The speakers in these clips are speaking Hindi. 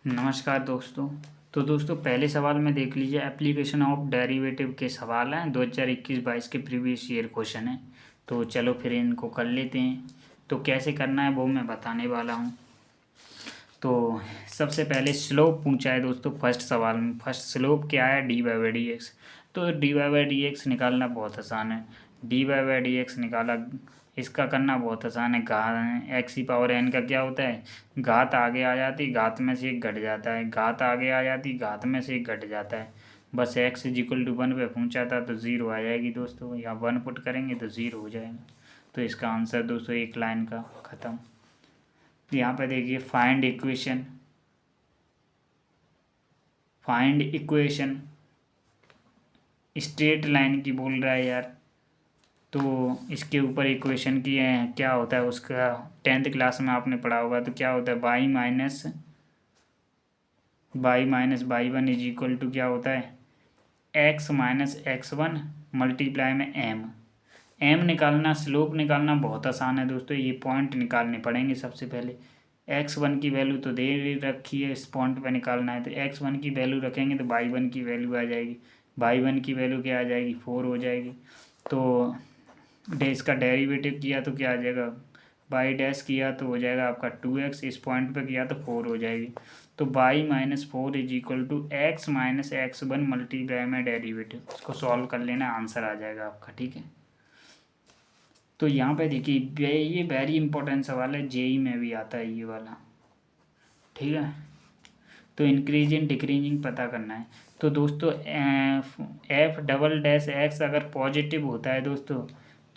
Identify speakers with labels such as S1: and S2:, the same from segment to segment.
S1: नमस्कार दोस्तों। तो दोस्तों पहले सवाल में देख लीजिए, एप्लीकेशन ऑफ डेरिवेटिव के सवाल हैं, 2021-22 के प्रीवियस ईयर क्वेश्चन है। तो चलो फिर इनको कर लेते हैं। तो कैसे करना है वो मैं बताने वाला हूँ। तो सबसे पहले स्लोप पूछा है दोस्तों फर्स्ट सवाल में। फर्स्ट स्लोप क्या है? dy/dx। तो dy/dx निकालना बहुत आसान है। dy/dx निकाला, इसका करना बहुत आसान है। घात x⁴n का क्या होता है? घात आगे आ जाती, घात में से एक घट जाता है, घात आगे आ जाती, घात में से एक घट जाता है। बस x = 1 पे पूछा था तो 0 आ जाएगी दोस्तों। यहाँ 1 पुट करेंगे तो 0 हो जाएगा। तो इसका आंसर दोस्तों एक लाइन का ख़त्म। यहाँ पे देखिए फाइंड इक्वेशन स्ट्रेट लाइन की बोल रहा है यार। तो इसके ऊपर इक्वेशन की है, क्या होता है उसका 10th क्लास में आपने पढ़ा होगा। तो क्या होता है y-y1 = क्या होता है x-x1 मल्टीप्लाई में m निकालना, स्लोप निकालना बहुत आसान है दोस्तों। ये पॉइंट निकालने पड़ेंगे सबसे पहले। x1 की वैल्यू तो दे रखी है, इस पॉइंट पे निकालना है। तो x1 की वैल्यू रखेंगे तो y1 की वैल्यू आ जाएगी। y1 की वैल्यू क्या आ जाएगी? 4 हो जाएगी। तो इसका डेरिवेटिव किया तो क्या आ जाएगा? बाई डैश किया तो हो जाएगा आपका 2x, इस पॉइंट पे किया तो 4 हो जाएगी। तो y-4 = x-x1 मल्टीप्लाई में डेरिवेटिव। इसको सॉल्व कर लेना, आंसर आ जाएगा आपका। ठीक है। तो यहाँ पे देखिए ये वेरी इंपॉर्टेंट सवाल है, जेई में भी आता है ये वाला। ठीक है। तो इंक्रीजिंग डिक्रीजिंग पता करना है। तो दोस्तों f"x अगर पॉजिटिव होता है दोस्तों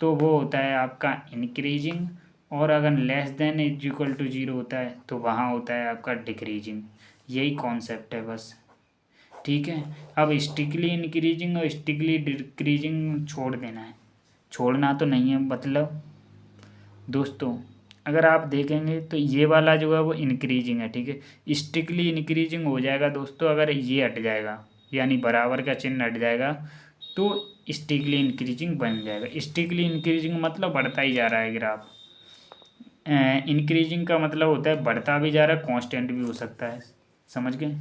S1: तो वो होता है आपका इंक्रीजिंग, और अगर <<0 होता है तो वहाँ होता है आपका डिक्रीजिंग। यही कॉन्सेप्ट है बस। ठीक है। अब स्टिकली इंक्रीजिंग और स्टिकली डिक्रीजिंग छोड़ देना है, छोड़ना तो नहीं है। मतलब दोस्तों अगर आप देखेंगे तो ये वाला जो है वो इंक्रीजिंग है। ठीक है। स्टिकली इंक्रीजिंग हो जाएगा दोस्तों अगर ये हट जाएगा, यानी बराबर का चिन्ह हट जाएगा तो स्टिकली इंक्रीजिंग बन जाएगा। स्टिकली इंक्रीजिंग मतलब बढ़ता ही जा रहा है ग्राफ। इंक्रीजिंग का मतलब होता है बढ़ता भी जा रहा है, कांस्टेंट भी हो सकता है। समझ गए?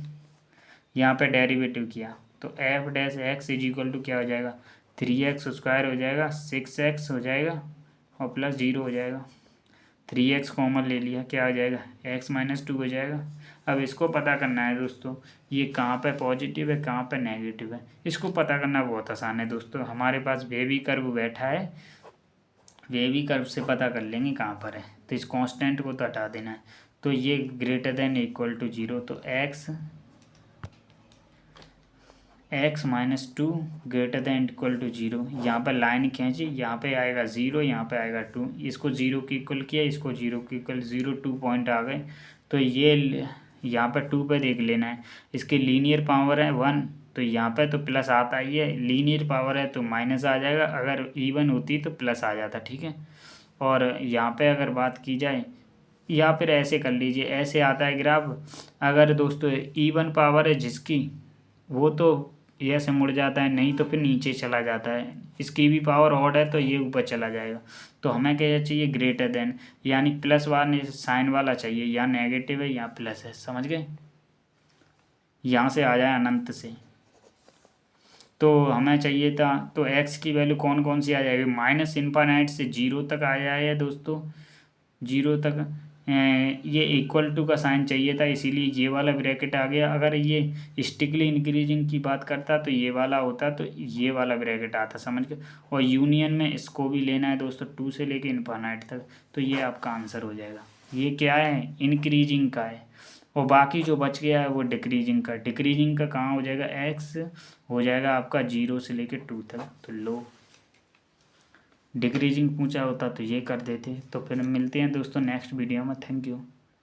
S1: यहाँ पे डेरिवेटिव किया तो f'(x) क्या हो जाएगा? 3x² हो जाएगा, 6x हो जाएगा और प्लस 0 हो जाएगा। 3x कॉमन ले लिया, क्या हो जाएगा? x-2 हो जाएगा। अब इसको पता करना है दोस्तों, ये कहाँ पे पॉजिटिव है कहाँ पे नेगेटिव है। इसको पता करना बहुत आसान है दोस्तों। हमारे पास वेवी कर्व बैठा है, वेवी कर्व से पता कर लेंगे कहाँ पर है। तो इस कांस्टेंट को तो हटा देना है। तो ये > 0, तो x-2 > 0। यहाँ पर लाइन खींची, यहाँ पे आएगा 0, यहाँ पे आएगा 2। इसको 0 के इक्वल किया, इसको 0 के इक्वल, 0 2 पॉइंट आ गए। तो ये यहाँ पर 2 पे देख लेना है। इसकी लीनियर पावर है 1, तो यहाँ पे तो प्लस आता ही है। लीनियर पावर है तो माइनस आ जाएगा, अगर इवन होती तो प्लस आ जाता। ठीक है। और यहाँ पे अगर बात की जाए, या फिर ऐसे कर लीजिए, ऐसे आता है ग्राफ। अगर दोस्तों इवन पावर है जिसकी, वो तो ये से मुड़ जाता है, नहीं तो फिर नीचे चला जाता है। इसकी भी पावर ऑड है तो ये ऊपर चला जाएगा। तो हमें क्या चाहिए? ग्रेटर देन, यानी प्लस वाला साइन वाला चाहिए। या नेगेटिव है या प्लस है। समझ गए? यहाँ से आ जाए अनंत से। तो हमें चाहिए था, तो x की वैल्यू कौन कौन सी आ जाएगी? -∞ से 0 तक आ जाए दोस्तों, 0 तक। ये इक्वल टू का साइन चाहिए था, इसीलिए ये वाला ब्रैकेट आ गया। अगर ये स्टिकली इंक्रीजिंग की बात करता तो ये वाला होता, तो ये वाला ब्रैकेट आता। समझ गए? और यूनियन में इसको भी लेना है दोस्तों, 2 से लेके इनफाइनाइट तक। तो ये आपका आंसर हो जाएगा। ये क्या है? इंक्रीजिंग का है। और बाकी जो बच गया है वो डिक्रीजिंग का। डिक्रीजिंग का कहाँ हो जाएगा? x हो जाएगा आपका 0 से लेके 2 तक। तो लो, डिक्रीजिंग पूछा होता तो ये कर देते। तो फिर मिलते हैं दोस्तों नेक्स्ट वीडियो में। Thank you.